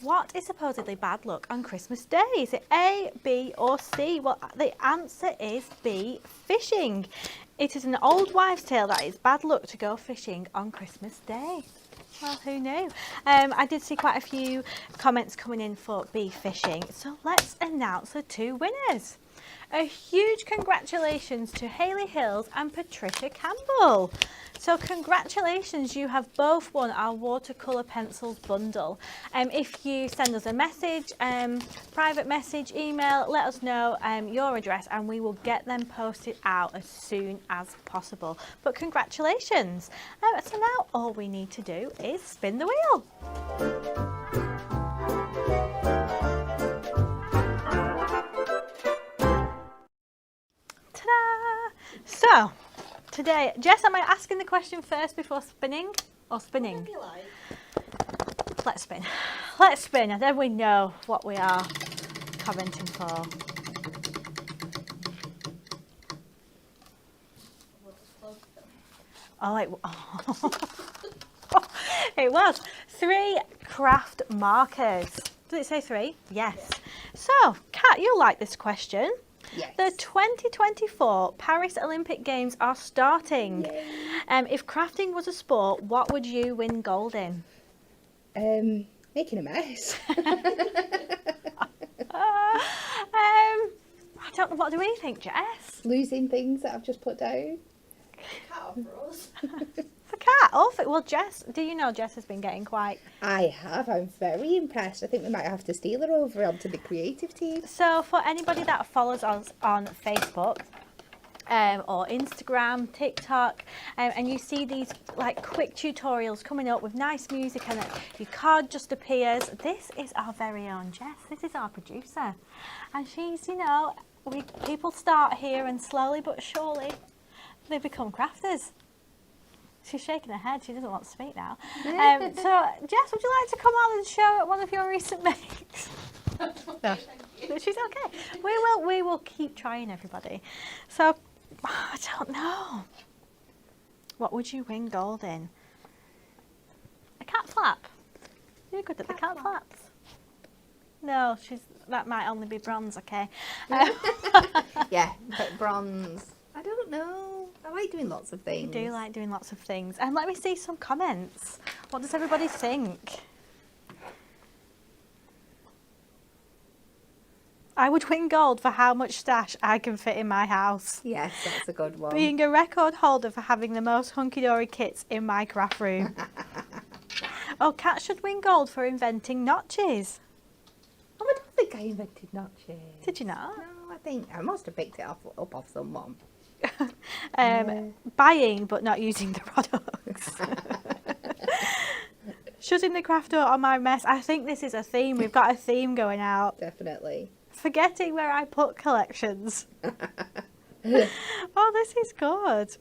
What is supposedly bad luck on Christmas Day? Is it A, B or C? Well, the answer is B, fishing. It is an old wives' tale that it's bad luck to go fishing on Christmas Day. Well, who knew? I did see quite a few comments coming in for B, fishing. So let's announce the two winners. A huge congratulations to Hayley Hills and Patricia Campbell. So congratulations, you have both won our watercolour pencils bundle. If you send us a message, private message, email, let us know your address and we will get them posted out as soon as possible. But congratulations. So now all we need to do is spin the wheel. So, today, Jess, am I asking the question first before spinning? Or spinning? Whatever you like. Let's spin. Let's spin, and then we know what we are commenting for. We'll just close them. Oh, it was 3 craft markers. Did it say 3? Yes. Yeah. So, Kat, you'll like this question. Yes. The 2024 Paris Olympic Games are starting. If crafting was a sport, what would you win gold in? Making a mess. I don't know. What do we think, Jess? Losing things that I've just put down. Cat off for us. For Kat, well, Jess, do you know Jess has been getting quite... I have. I'm very impressed. I think we might have to steal her over onto the creative team. So for anybody that follows us on Facebook or Instagram, TikTok, and you see these like quick tutorials coming up with nice music and your card just appears, this is our very own Jess. This is our producer. And she's, you know, people start here and slowly but surely they become crafters. She's shaking her head. She doesn't want to speak now. So, Jess, would you like to come on and show one of your recent makes? No, she's okay. We will keep trying, everybody. So, I don't know. What would you win gold in? A cat flap. You're good at the cat flaps. No, that might only be bronze. Okay. Yeah, but bronze. I don't know. I like doing lots of things. You do like doing lots of things. And let me see some comments. What does everybody think? I would win gold for how much stash I can fit in my house. Yes, that's a good one. Being a record holder for having the most hunky-dory kits in my craft room. Oh, Kat should win gold for inventing notches. Oh, I don't think I invented notches. Did you not? No, I think I must have picked it up off someone. Buying but not using the products. Shutting the craft door on my mess. I think this is a theme. We've got a theme going out. Definitely. Forgetting where I put collections. Oh, this is good.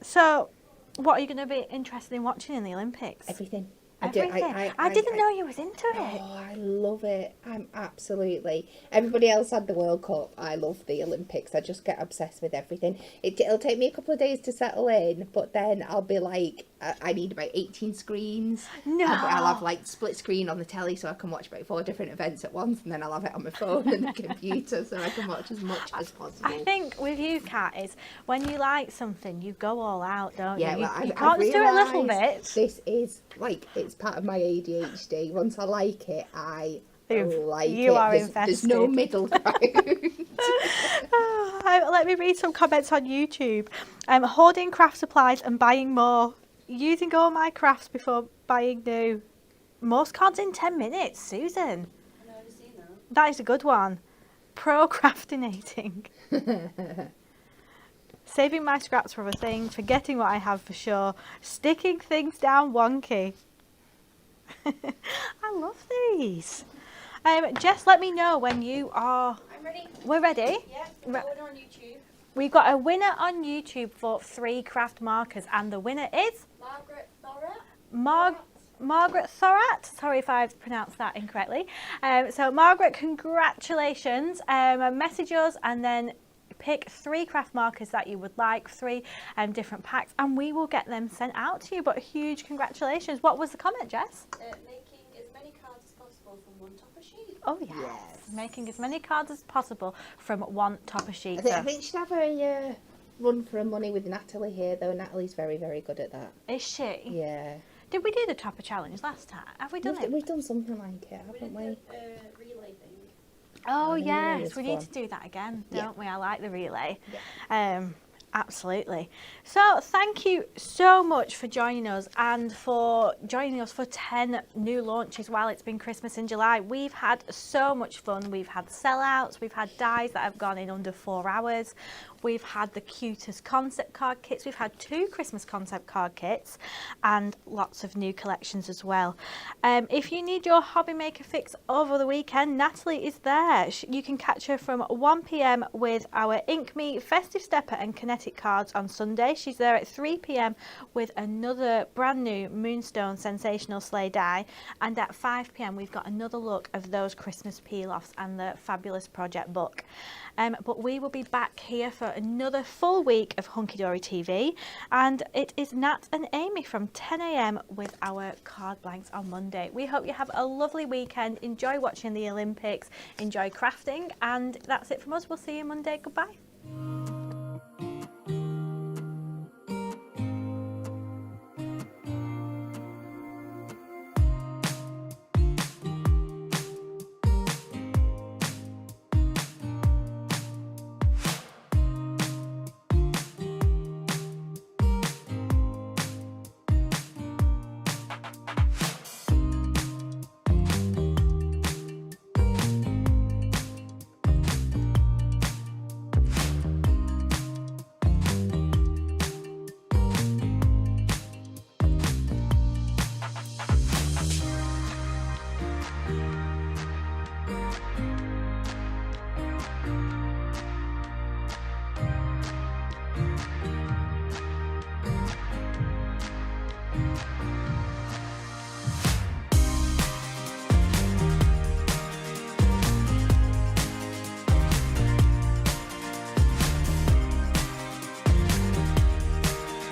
So, what are you going to be interested in watching in the Olympics? Everything. Everything. I didn't know you was into it. Oh, I love it. I'm absolutely. Everybody else had the World Cup. I love the Olympics. I just get obsessed with everything. It'll take me a couple of days to settle in, but then I'll be like, I need about 18 screens. No. I'll have like split screen on the telly so I can watch about 4 different events at once, and then I'll have it on my phone and the computer so I can watch as much as possible. I think with you, Kat, is when you like something, you go all out, don't Yeah, you? well, You can't just do it a little bit. This is like, it's part of my ADHD. Once I like it, I like you it. are There's no invested. middle ground. Let me read some comments on YouTube. Hoarding craft supplies and buying more. Using all my crafts before buying new. Most cards in 10 minutes, Susan. I've never seen that. That is a good one. Procrastinating. Saving my scraps for a thing. Forgetting what I have for sure. Sticking things down wonky. I love these. Jess, let me know when you are... I'm ready. We're ready? Yeah, Re- going on YouTube. We've got a winner on YouTube for 3 craft markers, and the winner is Margaret Thorat. Sorry if I've pronounced that incorrectly. So Margaret, congratulations. Message us and then pick 3 craft markers that you would like, 3 different packs, and we will get them sent out to you. But huge congratulations. What was the comment, Jess? Making as many cards as possible from one topper sheet. Oh yes. Making as many cards as possible from one topper sheet. I think she'd have a run for her money with Natalie here, though. Natalie's very, very good at that. Is she? Yeah. Did we do the topper challenge last time? Have we done it? We've done something like it, haven't we? The relay thing. Oh the relay yes, is we need fun. to do that again, Yeah. don't we? I like the relay. Yeah. Absolutely. So thank you so much for joining us and for joining us for 10 new launches while it's been Christmas in July. We've had so much fun. We've had sellouts, we've had dies that have gone in under 4 hours. We've had the cutest concept card kits. We've had 2 Christmas concept card kits and lots of new collections as well. If you need your hobby maker fix over the weekend, Natalie is there. You can catch her from 1 p.m. with our Ink Me, Festive Stepper and Kinetic cards on Sunday. She's there at 3 p.m. with another brand new Moonstone Sensational Sleigh die, and at 5 p.m. we've got another look of those Christmas peel-offs and the fabulous project book. But we will be back here for another full week of Hunky Dory TV, and it is Nat and Amy from 10 a.m. with our card blanks on Monday. We hope you have a lovely weekend, enjoy watching the Olympics, enjoy crafting, and that's it from us. We'll see you Monday. Goodbye.